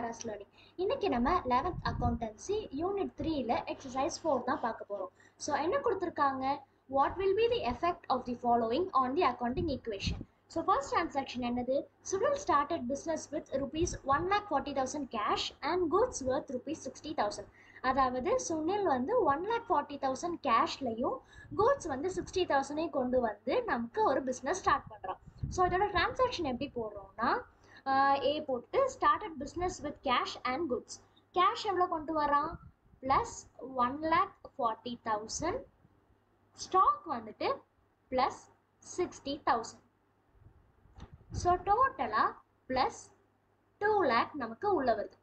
Paras Learning. இன்னைக்கு நம்ம 11th Accountancy Unit 3ல Exercise 4 தான் பார்க்க போறோம். So என்ன கொடுத்திருக்காங்க? What will be the effect of the following on the accounting equation? So first transaction என்னது? Sunil started business with rupees 1,40,000 cash and goods worth rupees 60,000. அதாவது சுனில் வந்து 1,40,000 கேஷ்லையும் கூட்ஸ் வந்து 60,000 கொண்டு வந்து நமக்கு ஒரு பிஸ்னஸ் ஸ்டார்ட் பண்ணுறான். ஸோ இதோட டிரான்சாக்ஷன் எப்படி போடுறோம்னா ஏ போட்டு started business with cash and goods. Cash எவ்வளோ கொண்டு வரான்? ப்ளஸ் 1,40,000. ஸ்டாக் வந்துட்டு ப்ளஸ் 60,000. ஸோ டோட்டலாக ப்ளஸ் 2 lakh நமக்கு உள்ள வருது.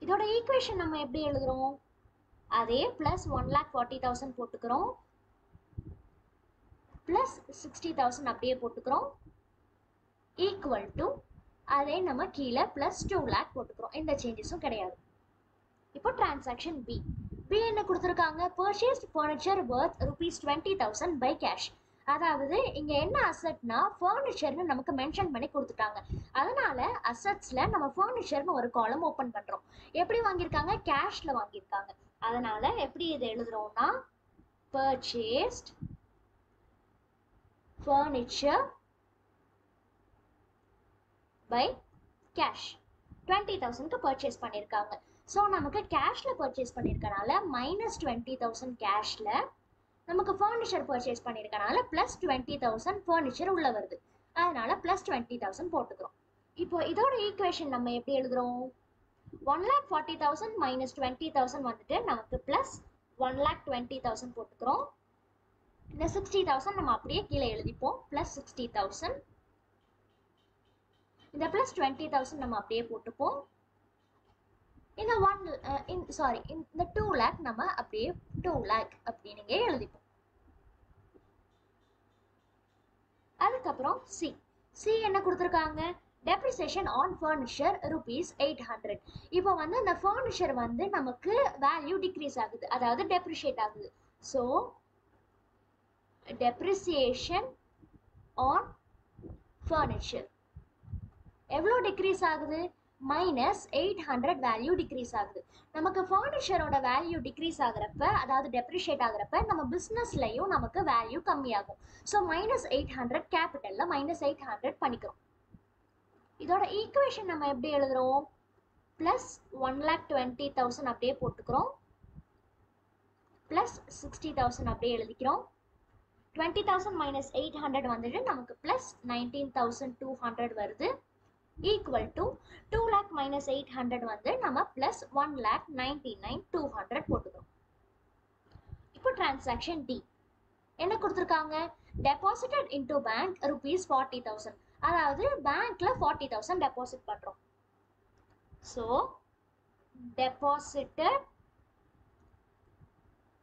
இதோட ஈக்குவேஷன் நம்ம எப்படி எழுதுறோம்? அதே ப்ளஸ் 1,40,000 போட்டுக்கிறோம், ப்ளஸ் 60,000 அப்படியே போட்டுக்கிறோம், ஈக்குவல் டு அதே நம்ம கீழே ப்ளஸ் 2 lakh போட்டுக்கிறோம். எந்த சேஞ்சஸும் கிடையாது. இப்போ டிரான்சாக்ஷன் பி. பி என்ன கொடுத்துருக்காங்க? Purchased furniture worth rupees 20,000 by cash. அதாவது இங்க என்ன அசெட்னா ஃபர்னிச்சர்னு நமக்கு மென்ஷன் பண்ணி கொடுத்துட்டாங்க. அதனால அசெட்ஸ்ல நம்ம ஃபர்னிச்சர்னு ஒரு காலம் ஓபன் பண்றோம். எப்படி வாங்கியிருக்காங்க? கேஷ்ல வாங்கியிருக்காங்க. அதனால எப்படி இதை எழுதுறோம்னா பர்ச்சேஸ்ட் ஃபர்னிச்சர் பை கேஷ். 20,000க்கு பர்ச்சேஸ் பண்ணியிருக்காங்க. ஸோ நமக்கு கேஷ்ல பர்ச்சேஸ் பண்ணியிருக்கனால -20,000 கேஷ்ல, நமக்கு ஃபர்னிச்சர் பர்ச்சேஸ் பண்ணியிருக்கனால ப்ளஸ் 20,000 ஃபர்னிச்சர் உள்ள வருது. அதனால ப்ளஸ் 20,000 போட்டுக்கிறோம். இப்போ இதோட ஈக்குவேஷன் நம்ம எப்படி எழுதுறோம்? 1,40,000 மைனஸ் 20,000 வந்துட்டு நமக்கு ப்ளஸ் 1,20,000 போட்டுக்கிறோம். இந்த 60,000 நம்ம அப்படியே கீழே எழுதிப்போம். ப்ளஸ் 60,000. இந்த ப்ளஸ் 20,000 நம்ம அப்படியே போட்டுப்போம். இந்த இந்த 2 lakh நம்ம அப்படியே 2 lakh அப்படின்னு எழுதிப்போம். அதுக்கப்புறம் சி. சி என்ன கொடுத்துருக்காங்க? Depreciation on furniture rupees 800. இப்போ வந்து இந்த ஃபர்னிச்சர் வந்து நமக்கு வேல்யூ டிக்ரீஸ் ஆகுது, அதாவது டெப்ரிஷியேட் ஆகுது. ஸோ டெப்ரிசியேஷன் ஆன் ஃபர்னிச்சர் எவ்வளோ டிக்ரீஸ் ஆகுது? -800 வேல்யூ டிக்ரீஸ் ஆகுது. நமக்கு ஃபர்னிச்சரோட வேல்யூ டிக்ரீஸ் ஆகிறப்ப, அதாவது டெப்ரிஷியேட் ஆகிறப்ப நம்ம பிஸ்னஸ்லையும் நமக்கு வேல்யூ கம்மியாகும். ஸோ -800 கேபிட்டலில் -800 பண்ணிக்கிறோம். இதோட ஈக்குவேஷன் நம்ம எப்படி எழுதுறோம்? ப்ளஸ் 1,20,000 அப்படியே போட்டுக்கிறோம், ப்ளஸ் 60,000 அப்படியே எழுதிக்கிறோம். 20,000 - 800 வந்துட்டு நமக்கு ப்ளஸ் 19,200 வருது. ஈக்குவல் டு 2 lakh minus 800 வந்து நம்ம ப்ளஸ் 1,99,200 போட்டுக்கிறோம். இப்போ டிரான்சாக்ஷன் டி என்ன கொடுத்துருக்காங்க? Deposited into bank rupees 40,000. அதாவது பேங்க்ல 40,000 டெபாசிட் பண்றோம். ஸோ டெபாசிட்டட்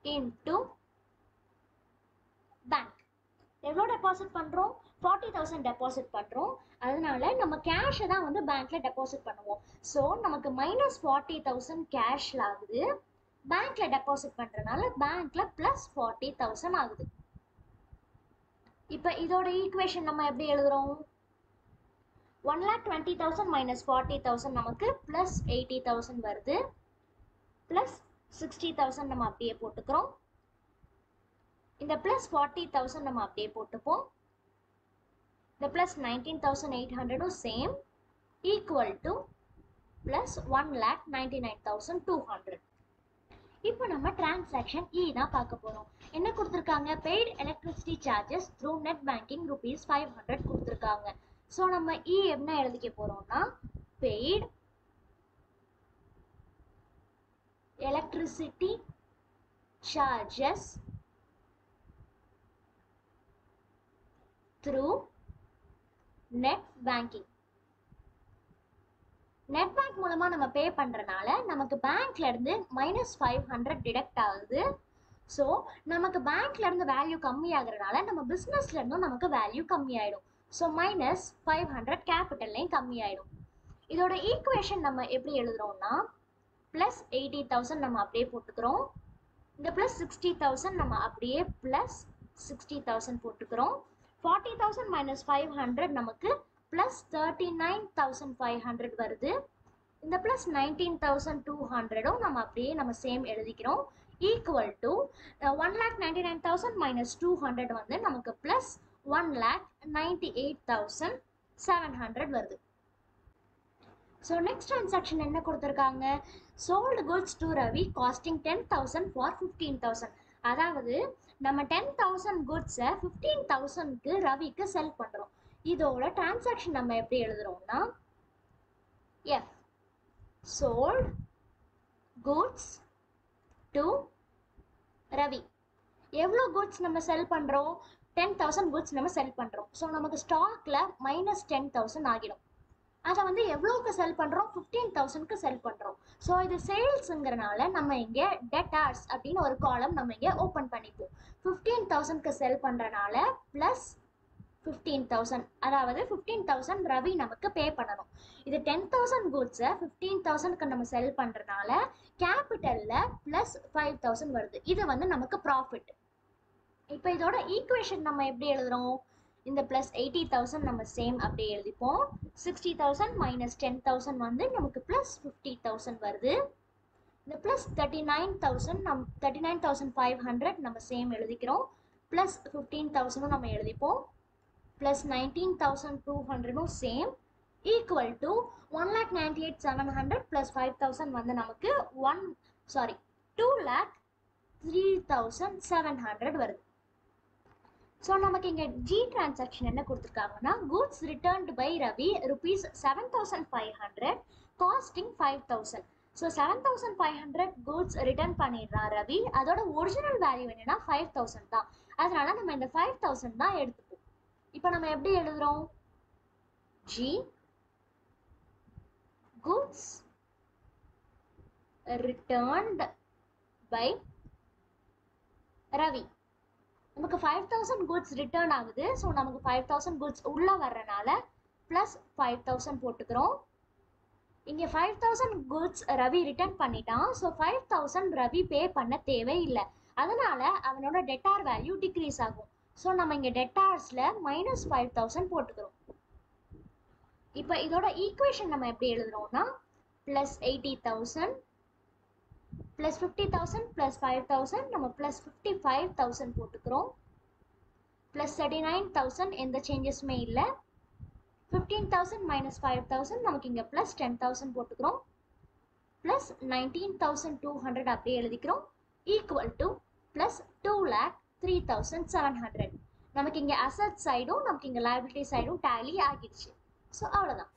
இன்டு பேங்க் எவ்வளோ டெபாசிட் பண்ணுறோம்? 40,000 டெபாசிட் பண்ணுறோம். அதனால நம்ம கேஷை தான் வந்து பேங்க்ல டெபாசிட் பண்ணுவோம். ஸோ நமக்கு -40,000 கேஷ்ல ஆகுது. பேங்க்ல டெபாசிட் பண்ணுறதுனால பேங்க்ல ப்ளஸ் 40,000 ஆகுது. இப்போ இதோட ஈக்குவேஷன் நம்ம எப்படி எழுதுறோம்? 1,20,000 - 40,000 நமக்கு ப்ளஸ் 80,000 வருது. ப்ளஸ் 60,000 நம்ம அப்படியே போட்டுக்கிறோம். இந்த ப்ளஸ் 40,000 நம்ம அப்படியே போட்டுப்போம். இந்த plus 19,800 same, equal to plus 1,99,200. இப்போ நம்ம டிரான்சாக்ஷன் இ தான் பார்க்க போறோம். என்ன கொடுத்துருக்காங்க? Paid electricity charges through net banking rupees 500 கொடுத்துருக்காங்க. ஸோ நம்ம இ என்ன எழுதிக்க போறோம்னா paid electricity charges through net banking. Net bank மூலமா நம்ம பே பண்றனால நமக்கு பேங்க்ல இருந்து -500 டிடக்ட் ஆகுது. ஸோ நமக்கு பேங்க்ல இருந்து வேல்யூ கம்மி ஆகுறதுனால நம்ம பிசினஸ்ல இருந்தும் நமக்கு வேல்யூ கம்மி ஆயிடும். ஸோ -500 கேபிட்டல்லையும் கம்மி ஆயிடும். இதோட ஈக்குவேஷன் நம்ம எப்படி எழுதுறோம்னா ப்ளஸ் 80,000 நம்ம அப்படியே போட்டுக்கிறோம். இந்த ப்ளஸ் 60,000 நம்ம அப்படியே ப்ளஸ் 60,000 போட்டுக்கிறோம். 40,000 - 500 நமக்கு ப்ளஸ் 39,500 வருது. இந்த ப்ளஸ் 19,200 நம்ம அப்படியே நம்ம சேம் எழுதிக்கிறோம். ஈக்குவல் டு 1,99,000 மைனஸ் 200 வந்து நமக்கு ப்ளஸ் 1,98,700 வருது. ஸோ நெக்ஸ்ட் டிரான்சாக்ஷன் என்ன கொடுத்துருக்காங்க? Sold goods to Ravi costing 10,000 for 15,000. அதாவது நம்ம 10,000 குட்ஸை 15,000க்கு ரவிக்கு செல் பண்ணுறோம். இதோட டிரான்சாக்ஷன் நம்ம எப்படி எழுதுறோம்னா F sold goods to Ravi. எவ்வளோ குட்ஸ் நம்ம செல் பண்ணுறோம்? 10,000 குட்ஸ் நம்ம செல் பண்ணுறோம். ஸோ நமக்கு ஸ்டாக்ல மைனஸ் 10,000 ஆகிடும். அதை வந்து எவ்வளோக்கு செல் பண்ணுறோம்? 15,000க்கு செல் பண்ணுறோம். ஸோ இது சேல்ஸுங்கிறனால நம்ம இங்கே டெட்டார்ஸ் அப்படின்னு ஒரு காலம் நம்ம இங்கே ஓப்பன் பண்ணிப்போம். 15,000க்கு செல் பண்ணுறனால ப்ளஸ் 15,000, அதாவது 15,000 ரவி நமக்கு பே பண்ணணும். இது 10,000 குட்ஸை 15,000க்கு நம்ம செல் பண்ணுறனால கேபிட்டலில் ப்ளஸ் 5,000 வருது. இது வந்து நமக்கு ப்ராஃபிட். இப்போ இதோட ஈக்குவேஷன் நம்ம எப்படி எழுதுறோம்? இந்த ப்ளஸ் 80,000 நம்ம சேம் அப்படியே எழுதிப்போம். 60,000 மைனஸ் 10,000 வந்து நமக்கு ப்ளஸ் 50,000 வருது. இந்த ப்ளஸ் 39,500 நம்ம சேம் எழுதிக்கிறோம். ப்ளஸ் 15,000 நம்ம எழுதிப்போம். plus 19,200 same equal to 1,98,700 plus 5,000 வந்து நமக்கு 2,03,700 வருது. ஸோ நமக்கு இங்கே ஜி டிரான்சாக்ஷன் என்ன கொடுத்துருக்காங்கன்னா goods returned by Ravi rupees 7,500 costing 5,000. So 7,500 goods return பண்ணிடுறான் ரவி. அதோட ஒரிஜினல் வேல்யூ என்னன்னா 5,000 தான். அதனால நம்ம இந்த 5,000 தான் எடுத்துப்போம். இப்போ நம்ம எப்படி எழுதுறோம்? G goods returned by Ravi. நமக்கு 5,000 goods ரிட்டர்ன் ஆகுது. ஸோ நமக்கு 5,000 goods உள்ள வர்றனால ப்ளஸ் 5,000 போட்டுக்கிறோம். இங்கே 5,000 goods ரவி ரிட்டர்ன் பண்ணிட்டான். ஸோ 5,000 ரவி பே பண்ண தேவையில்லை. அதனால அவனோட டெட்டார் வேல்யூ டிக்ரீஸ் ஆகும். ஸோ நம்ம இங்கே டெட்டார்ஸில் மைனஸ் 5,000 போட்டுக்கிறோம். இப்போ இதோட ஈக்குவேஷன் நம்ம எப்படி எழுதுறோம்னா ப்ளஸ் 80,000 ப்ளஸ் 50,000 ப்ளஸ் 5,000 நம்ம ப்ளஸ் 55,000 போட்டுக்கிறோம். ப்ளஸ் 39,000 எந்த சேஞ்சஸுமே இல்லை. 15,000 மைனஸ் 5,000 நமக்கு இங்கே ப்ளஸ் 10,000 போட்டுக்கிறோம். ப்ளஸ் 19,200 அப்படியே எழுதிக்கிறோம். Equal to plus 2,03,700. நமக்கு இங்கே அசட் சைடும் நமக்கு இங்கே லைபிலிட்டி சைடும் டேலி ஆகிடுச்சு. ஸோ அவ்வளோதான்.